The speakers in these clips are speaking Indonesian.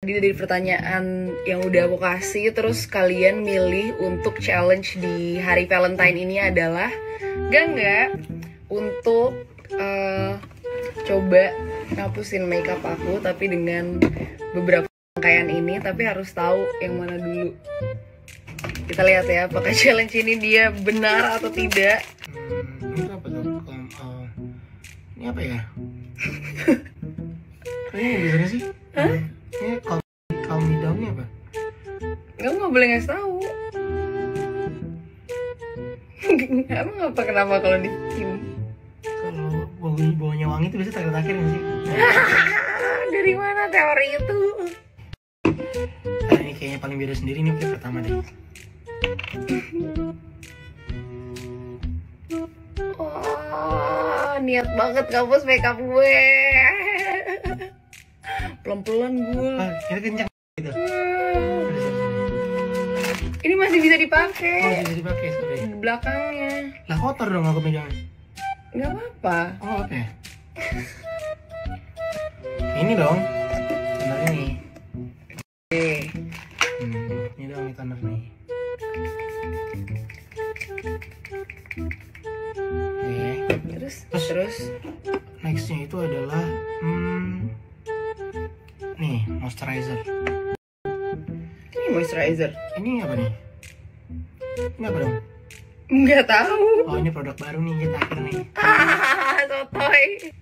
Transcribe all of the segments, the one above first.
Dari pertanyaan yang udah aku kasih, terus kalian milih untuk challenge di hari Valentine ini adalah enggak untuk coba ngapusin makeup aku tapi dengan beberapa rangkaian ini, tapi harus tahu yang mana dulu. Kita lihat ya, apakah challenge ini dia benar atau tidak. Ini apa tuh? Ini apa ya? Kayaknya biasanya sih. Hah? Ini calm me down-nya apa? Nggak boleh ngasih tahu. Emang apa kenapa kalau di tim? Kalau baunya wangi itu biasa terakhir nggak sih? Dari mana teori itu? Nah, ini kayaknya paling beda sendiri nih, oke pertama deh. Wah, niat banget ngapus makeup gue. Pelan-pelan gue. Ini kencang gitu. Ini masih bisa dipakai. Oh, bisa dipakai sorry. Di belakangnya. Lah kotor dong aku megangnya. Nggak apa-apa. Oh oke. Ini dong. Toner ini. Oke. Ini dong ini toner nih. Oke. Terus Nextnya itu adalah nih moisturizer. ini moisturizer. Ini apa nih? Ini apa dong? Nggak tahu. Oh ini produk baru nih kita akhir nih. Sotoy.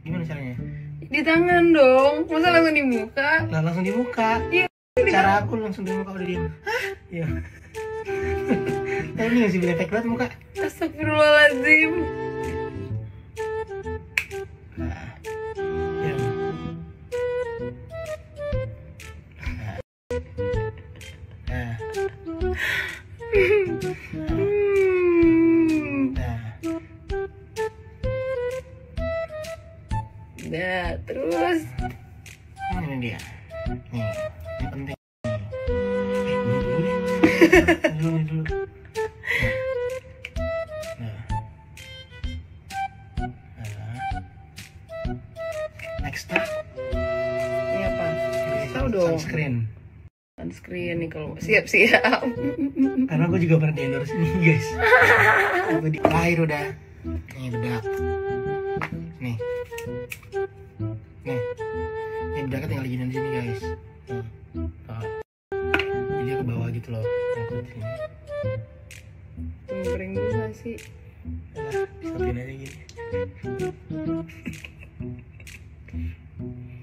Gimana caranya? Di tangan dong. Masa langsung di muka? Nah langsung dibuka. Iya. Cara aku langsung dibuka udah diem. Hah? Iya. Tapi ini masih beletek banget muka. Astagfirullahaladzim. Nah, ya. Nah. Nah, terus Ini dia. Nih, ini penting. Ini dulu deh. Ini dulu. Nah. Next-nya. ini apa? Tahu dong. Sunscreen nih kalau siap. Karena gue juga pernah di endorse ini guys. Itu di air udah. Nih bedak. Nih. Ini bedaknya tinggal gini di sini guys. Nih. Tuh. Jadi dia ke bawah gitu loh. Aku di sini. Kering dulu gak sih? Disatuin aja gini.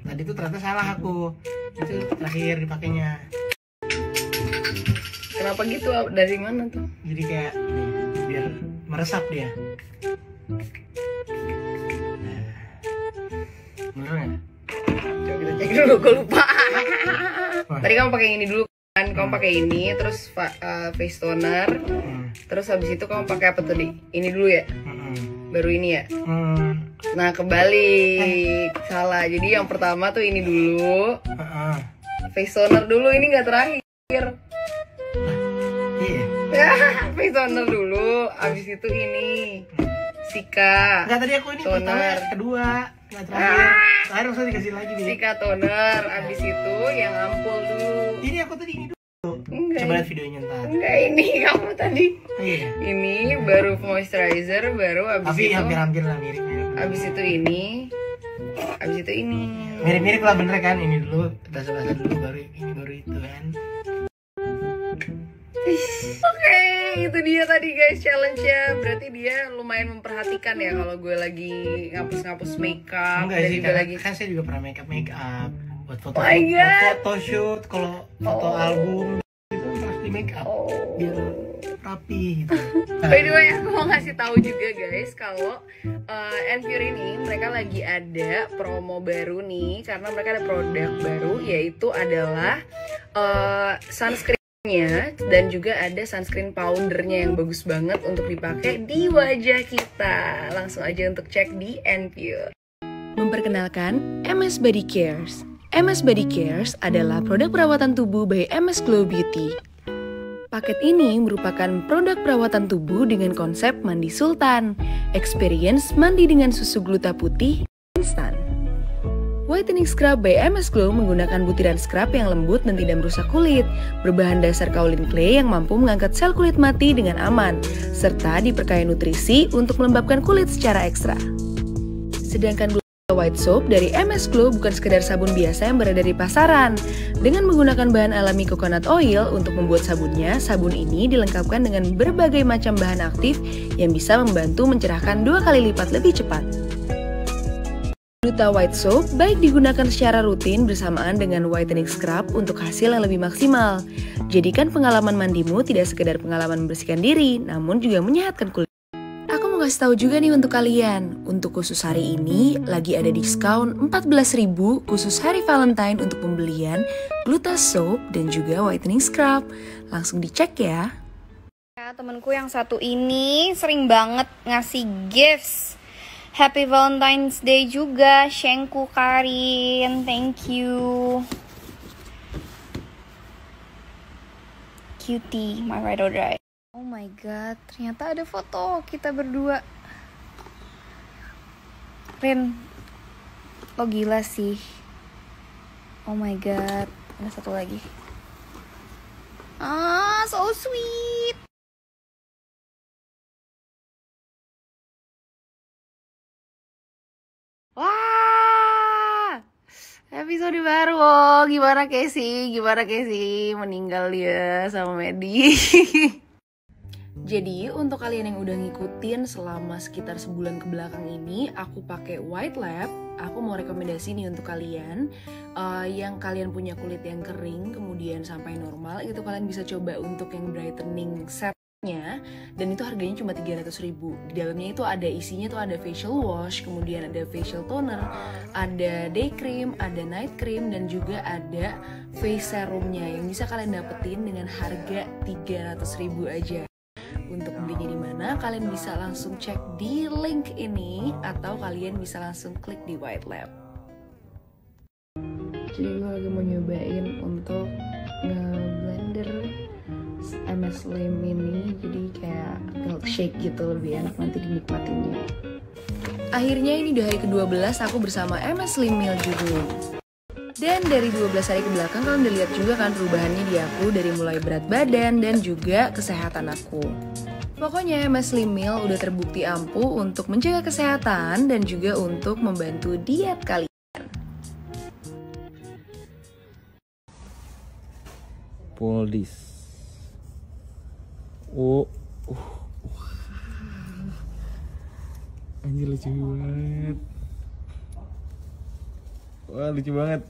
Tadi tuh ternyata salah aku. Itu terakhir dipakainya. Kenapa gitu? Dari mana tuh? Jadi kayak nih, biar meresap dia. Nah. Bener nggak? Coba kita cek dulu, gue lupa. Tadi kamu pakai ini dulu kan? Kamu pakai ini, terus face toner. Terus habis itu kamu pakai apa tadi? Ini dulu ya? Baru ini ya? Nah kebalik, salah. Jadi yang pertama tuh ini dulu, face toner dulu, ini nggak terakhir. Iya. Face toner dulu, abis itu ini Sika. Nggak, tadi aku ini toner kedua, nggak terakhir. Terakhir maksudnya dikasih lagi nih. Sika toner, abis itu yang ampul dulu. Ini aku tadi ini dulu. Enggak. Coba lihat videonya ntar. Enggak, ini kamu tadi. Iya. Ini baru moisturizer, baru abis Tapi itu. hampir-hampir lah mirip. Abis itu ini. Abis itu ini. Mirip-mirip lah bener kan, ini dulu dasar-dasar dulu baru ini baru itu kan. Oke, itu dia tadi guys challenge-nya. Berarti dia lumayan memperhatikan ya kalau gue lagi ngapus-ngapus makeup. Enggak dan sih, juga karena kan saya juga pernah make up buat foto, Oh my God. buat foto shoot, kalau foto album itu harus di make up biar rapi gitu. By the way, aku mau ngasih tahu juga guys kalau Enfure ini mereka lagi ada promo baru nih, karena mereka ada produk baru, yaitu adalah sunscreen dan juga ada sunscreen powdernya yang bagus banget untuk dipakai di wajah kita. Langsung aja untuk cek di Enfure. Memperkenalkan MS Body Cares. MS Body Cares adalah produk perawatan tubuh by MS Glow Beauty. Paket ini merupakan produk perawatan tubuh dengan konsep mandi sultan, experience mandi dengan susu gluta putih instan. Whitening Scrub by MS Glow menggunakan butiran scrub yang lembut dan tidak merusak kulit, berbahan dasar kaolin clay yang mampu mengangkat sel kulit mati dengan aman, serta diperkaya nutrisi untuk melembabkan kulit secara ekstra. Sedangkan Gluta White Soap dari MS Glow bukan sekedar sabun biasa yang berada di pasaran. Dengan menggunakan bahan alami coconut oil untuk membuat sabunnya, sabun ini dilengkapkan dengan berbagai macam bahan aktif yang bisa membantu mencerahkan 2 kali lipat lebih cepat. Gluta White Soap baik digunakan secara rutin bersamaan dengan whitening scrub untuk hasil yang lebih maksimal. Jadikan pengalaman mandimu tidak sekedar pengalaman membersihkan diri, namun juga menyehatkan kulit. Aku mau kasih tahu juga nih untuk kalian, untuk khusus hari ini lagi ada diskon 14.000 khusus hari Valentine untuk pembelian Gluta Soap dan juga whitening scrub. Langsung dicek ya. Temenku yang satu ini sering banget ngasih gifts. Happy Valentine's Day juga, Shengku Karin, thank you. Cutie, my ride or die. Oh my god, ternyata ada foto kita berdua. Rin, lo gila sih. Oh my god, ada satu lagi. Ah, so sweet. Wah, episode baru. Oh, gimana Casey meninggal dia sama Medi. Jadi untuk kalian yang udah ngikutin selama sekitar sebulan ke belakang ini, aku pakai White Lab. Aku mau rekomendasi nih untuk kalian yang kalian punya kulit yang kering kemudian sampai normal, itu kalian bisa coba untuk yang brightening set. Dan itu harganya cuma 300.000. Di dalamnya itu ada isinya tuh ada facial wash, kemudian ada facial toner, ada day cream, ada night cream, dan juga ada face serumnya yang bisa kalian dapetin dengan harga 300.000 aja. Untuk belinya di mana? Kalian bisa langsung cek di link ini atau kalian bisa langsung klik di White Lab. Jadi gue lagi mau nyobain untuk nge-blender MS Slim ini, jadi kayak milkshake gitu, lebih enak nanti dinikmatinnya. Akhirnya ini di hari ke-12 aku bersama MS Slim Meal Jurun. Dan dari 12 hari ke belakang kalian udah lihat juga kan perubahannya di aku, dari mulai berat badan dan juga kesehatan aku. Pokoknya MS Slim Meal udah terbukti ampuh untuk menjaga kesehatan dan juga untuk membantu diet kalian. Poldis. Oh, anjir lucu banget. Wah, lucu banget.